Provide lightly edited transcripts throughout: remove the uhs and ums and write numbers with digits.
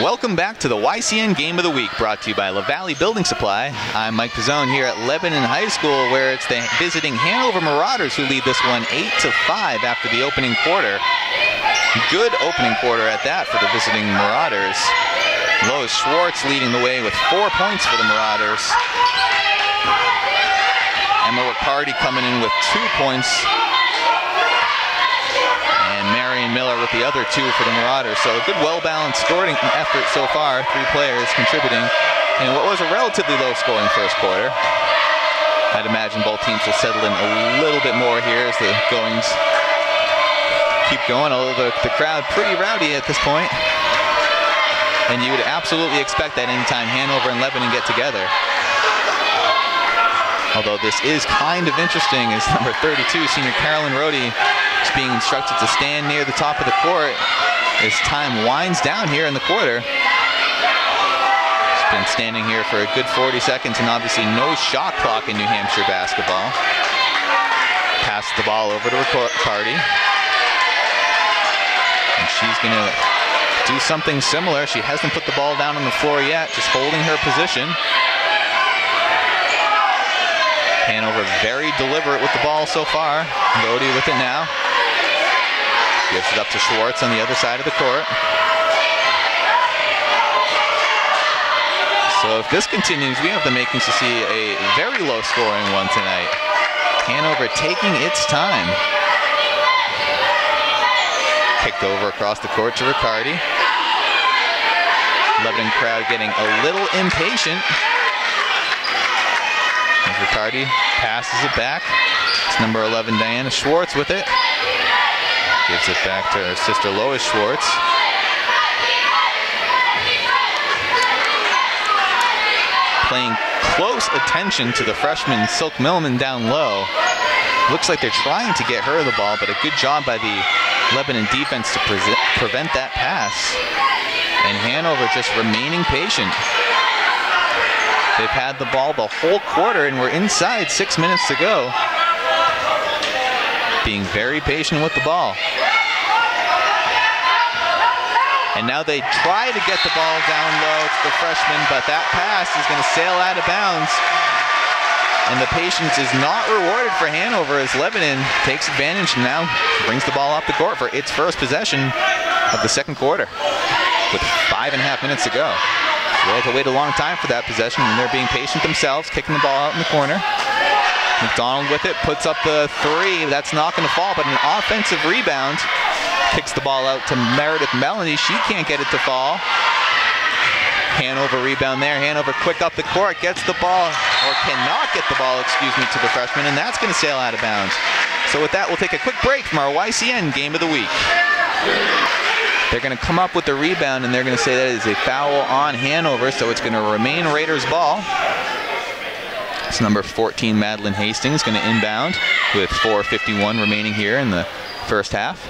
Welcome back to the YCN Game of the Week, brought to you by La Valley Building Supply. I'm Mike Pizzone here at Lebanon High School, where it's the visiting Hanover Marauders who lead this one 8-5 after the opening quarter. Good opening quarter at that for the visiting Marauders. Lois Schwartz leading the way with 4 points for the Marauders. Emma Riccardi coming in with 2 points. Miller with the other 2 for the Marauders. So a good, well-balanced scoring effort so far. 3 players contributing in what was a relatively low-scoring first quarter. I'd imagine both teams will settle in a little bit more here as the goings keep going, although the crowd pretty rowdy at this point. And you would absolutely expect that anytime Hanover and Lebanon get together. Although this is kind of interesting as number 32, senior Carolyn Rohde, is being instructed to stand near the top of the court as time winds down here in the quarter. She's been standing here for a good 40 seconds, and obviously no shot clock in New Hampshire basketball. Passes the ball over to Riccardi. And she's going to do something similar. She hasn't put the ball down on the floor yet, just holding her position. Hanover very deliberate with the ball so far. Rohde with it now. Gives it up to Schwartz on the other side of the court. So if this continues, we have the makings to see a very low-scoring one tonight. Hanover taking its time. Kicked over across the court to Riccardi. Lebanon crowd getting a little impatient. As Riccardi passes it back. It's number 11, Diana Schwartz with it. Gives it back to her sister, Lois Schwartz. Paying close attention to the freshman, Silk Millman, down low. Looks like they're trying to get her the ball, but a good job by the Lebanon defense to prevent that pass. And Hanover just remaining patient. They've had the ball the whole quarter, and we're inside 6 minutes to go. Being very patient with the ball. And now they try to get the ball down low to the freshman, but that pass is going to sail out of bounds. And the patience is not rewarded for Hanover as Lebanon takes advantage and now brings the ball up the court for its first possession of the second quarter with 5.5 minutes to go. They had to wait a long time for that possession, and they're being patient themselves, kicking the ball out in the corner. McDonald with it, puts up the 3. That's not going to fall, but an offensive rebound. Kicks the ball out to Meredith Melanie. She can't get it to fall. Hanover rebound there. Hanover quick up the court, gets the ball, or cannot get the ball, excuse me, to the freshman, and that's going to sail out of bounds. So with that, we'll take a quick break from our YCN Game of the Week. They're going to come up with the rebound, and they're going to say that is a foul on Hanover, so it's going to remain Raiders ball. It's number 14, Madeline Hastings, going to inbound with 4:51 remaining here in the first half.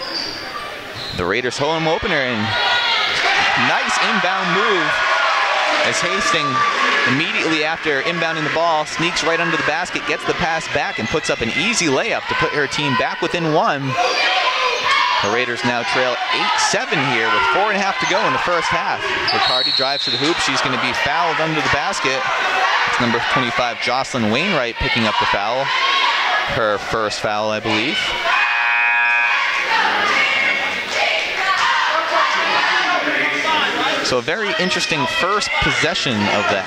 The Raiders home opener, and nice inbound move as Hastings, immediately after inbounding the ball, sneaks right under the basket, gets the pass back, and puts up an easy layup to put her team back within 1. The Raiders now trail 8-7 here with 4.5 to go in the first half. Riccardi drives to the hoop. She's going to be fouled under the basket. It's number 25, Jocelyn Wainwright, picking up the foul. Her first foul, I believe. So a very interesting first possession of the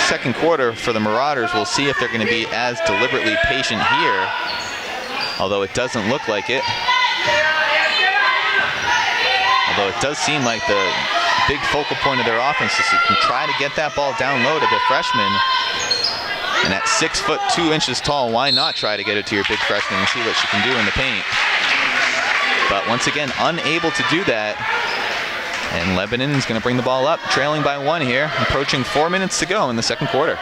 second quarter for the Marauders. We'll see if they're going to be as deliberately patient here, although it doesn't look like it. Although it does seem like the big focal point of their offense is to try to get that ball down low to the freshman. And at 6'2" tall, why not try to get it to your big freshman and see what she can do in the paint? But once again, unable to do that. And Lebanon is going to bring the ball up, trailing by 1 here, approaching 4 minutes to go in the second quarter.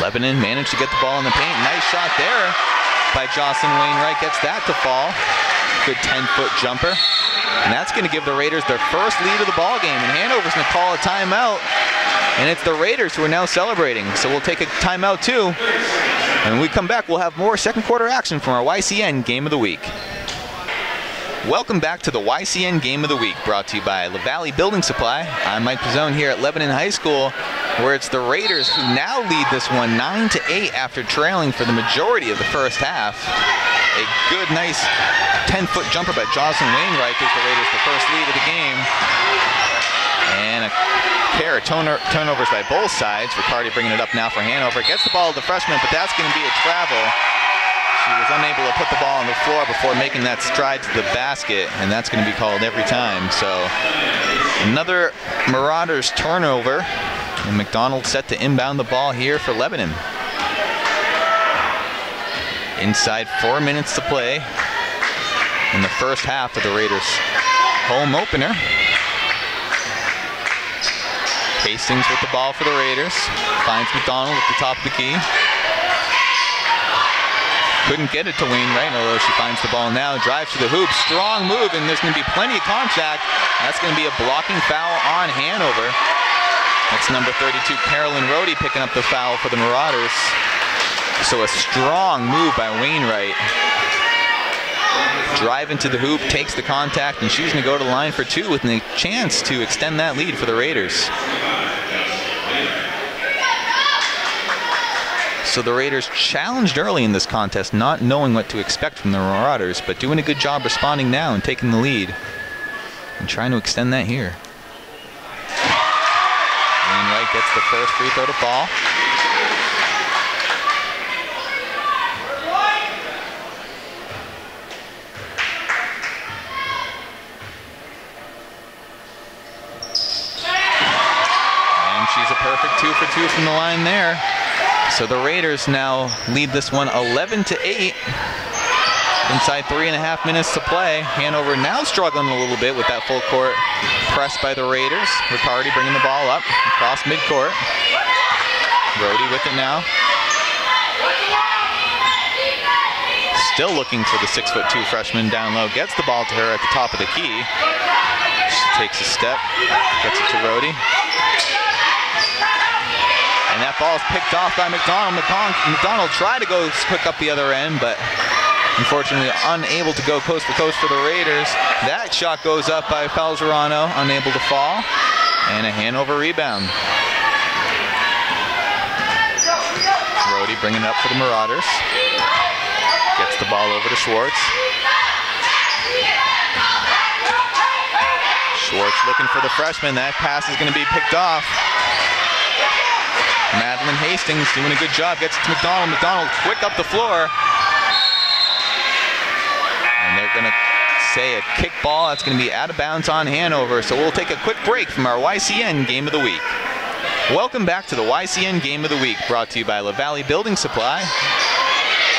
Lebanon managed to get the ball in the paint. Nice shot there by Jocelyn Wainwright, gets that to fall. Good 10-foot jumper. And that's going to give the Raiders their first lead of the ball game. And Hanover's going to call a timeout. And it's the Raiders who are now celebrating. So we'll take a timeout too. And when we come back, we'll have more second quarter action from our YCN Game of the Week. Welcome back to the YCN Game of the Week, brought to you by La Valley Building Supply. I'm Mike Pizzone here at Lebanon High School, where it's the Raiders who now lead this one 9-8 after trailing for the majority of the first half. A good, nice 10-foot jumper by Jocelyn Wainwright gives the Raiders the first lead of the game. And a pair of turnovers by both sides. Riccardi bringing it up now for Hanover. Gets the ball to the freshman, but that's going to be a travel. She was unable to put the ball on the floor before making that stride to the basket, and that's going to be called every time. So another Marauders turnover, and McDonald set to inbound the ball here for Lebanon. Inside 4 minutes to play in the first half of the Raiders' home opener. Hastings with the ball for the Raiders. Finds McDonald at the top of the key. Couldn't get it to Wainwright, although she finds the ball now. Drives to the hoop. Strong move, and there's going to be plenty of contact. That's going to be a blocking foul on Hanover. That's number 32, Carolyn Rohde, picking up the foul for the Marauders. So a strong move by Wainwright. Drive into the hoop, takes the contact, and she's going to go to the line for two with a chance to extend that lead for the Raiders. So the Raiders challenged early in this contest, not knowing what to expect from the Marauders, but doing a good job responding now and taking the lead and trying to extend that here. Wainwright gets the first free throw to fall. And she's a perfect 2 for 2 from the line there. So the Raiders now lead this one 11-8. Inside 3.5 minutes to play. Hanover now struggling a little bit with that full court press by the Raiders. Riccardi bringing the ball up across midcourt. Rohde with it now. Still looking for the 6'2" freshman down low. Gets the ball to her at the top of the key. She takes a step, gets it to Rohde. And that ball is picked off by McDonald. McDonald tried to go pick up the other end, but unfortunately unable to go coast to coast for the Raiders. That shot goes up by Falzerano, unable to fall. And a Hanover rebound. Rohde bringing it up for the Marauders. Gets the ball over to Schwartz. Schwartz looking for the freshman. That pass is going to be picked off. Madeline Hastings doing a good job, gets it to McDonald. McDonald quick up the floor. And they're going to say a kick ball. That's going to be out of bounds on Hanover. So we'll take a quick break from our YCN Game of the Week. Welcome back to the YCN Game of the Week, brought to you by La Valley Building Supply.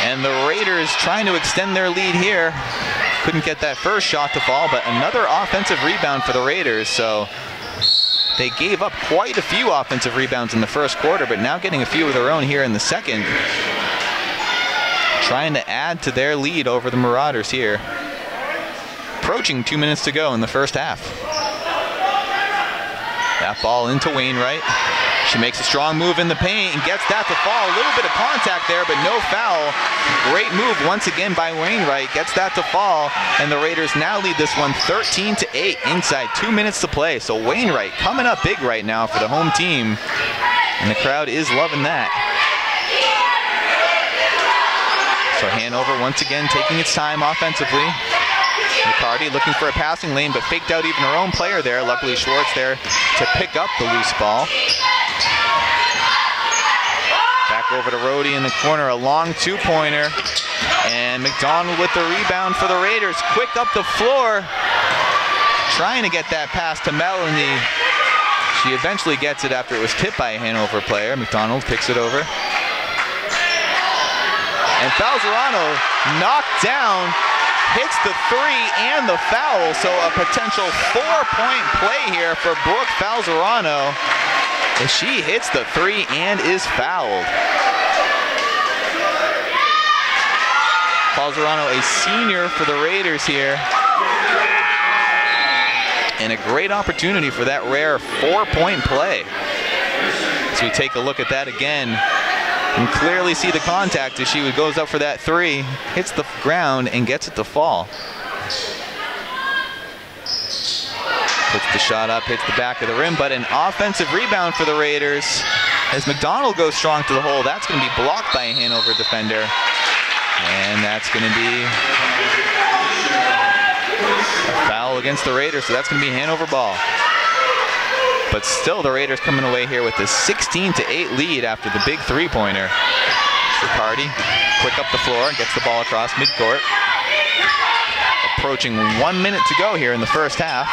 And the Raiders trying to extend their lead here. Couldn't get that first shot to fall, but another offensive rebound for the Raiders. So they gave up quite a few offensive rebounds in the first quarter, but now getting a few of their own here in the second. Trying to add to their lead over the Marauders here. Approaching 2 minutes to go in the first half. That ball into Wainwright. She makes a strong move in the paint and gets that to fall. A little bit of contact there, but no foul. Great move once again by Wainwright. Gets that to fall, and the Raiders now lead this one 13-8 inside 2 minutes to play. So Wainwright coming up big right now for the home team, and the crowd is loving that. So Hanover once again taking its time offensively. Riccardi looking for a passing lane, but faked out even her own player there. Luckily Schwartz there to pick up the loose ball. Back over to Rohde in the corner, a long two-pointer. And McDonald with the rebound for the Raiders. Quick up the floor. Trying to get that pass to Melanie. She eventually gets it after it was tipped by a Hanover player. McDonald picks it over. And Falzerano knocked down, hits the three and the foul. So a potential 4-point play here for Brooke Falzerano, as she hits the three and is fouled. Falzerano, a senior for the Raiders here. And a great opportunity for that rare 4-point play. As we take a look at that again, you can clearly see the contact as she goes up for that three, hits the ground and gets it to fall. Puts the shot up, hits the back of the rim, but an offensive rebound for the Raiders. As McDonald goes strong to the hole, that's going to be blocked by a Hanover defender. And that's going to be a foul against the Raiders, so that's going to be Hanover ball. But still, the Raiders coming away here with a 16-8 lead after the big three-pointer. Riccardi, quick up the floor, gets the ball across midcourt. Approaching 1 minute to go here in the first half.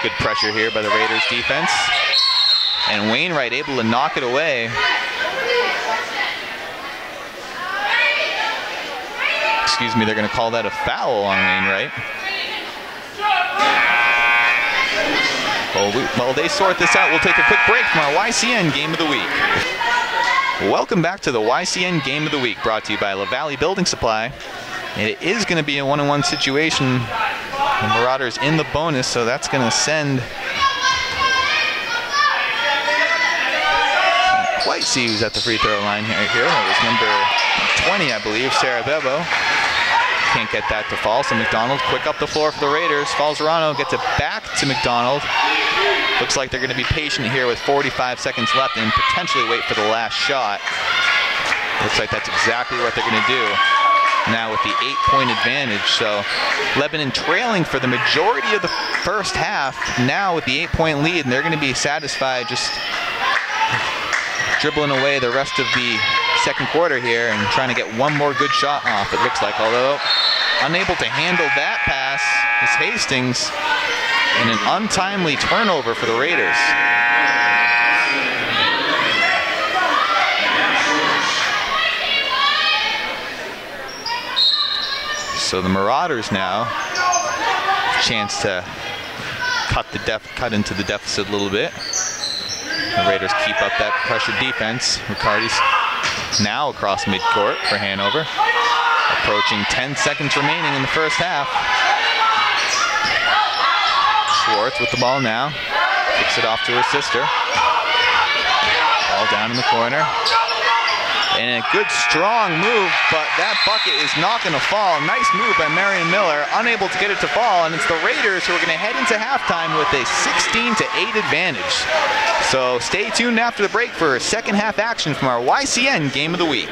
Good pressure here by the Raiders defense. And Wainwright able to knock it away. Excuse me, they're going to call that a foul on Wainwright. While they sort this out, we'll take a quick break from our YCN Game of the Week. Welcome back to the YCN Game of the Week, brought to you by La Valley Building Supply. And it is going to be a 1-on-1 situation. The Marauders in the bonus, so that's going to send... Can't quite see who's at the free throw line here. That was number 20, I believe, Sarah Bebo. Can't get that to fall, so McDonald quick up the floor for the Raiders. Falzerano gets it back to McDonald. Looks like they're going to be patient here with 45 seconds left and potentially wait for the last shot. Looks like that's exactly what they're going to do now with the 8-point advantage. So Lebanon trailing for the majority of the first half, now with the 8-point lead, and they're going to be satisfied just dribbling away the rest of the second quarter here and trying to get one more good shot off, it looks like, although unable to handle that pass is Hastings, and an untimely turnover for the Raiders. So the Marauders now chance to cut into the deficit a little bit. The Raiders keep up that pressure defense. Riccardi's now across midcourt for Hanover. Approaching 10 seconds remaining in the first half. Schwartz with the ball now. Kicks it off to her sister. Ball down in the corner. And a good strong move, but that bucket is not going to fall. Nice move by Marion Miller, unable to get it to fall, and it's the Raiders who are going to head into halftime with a 16-8 advantage. So stay tuned after the break for second half action from our YCN Game of the Week.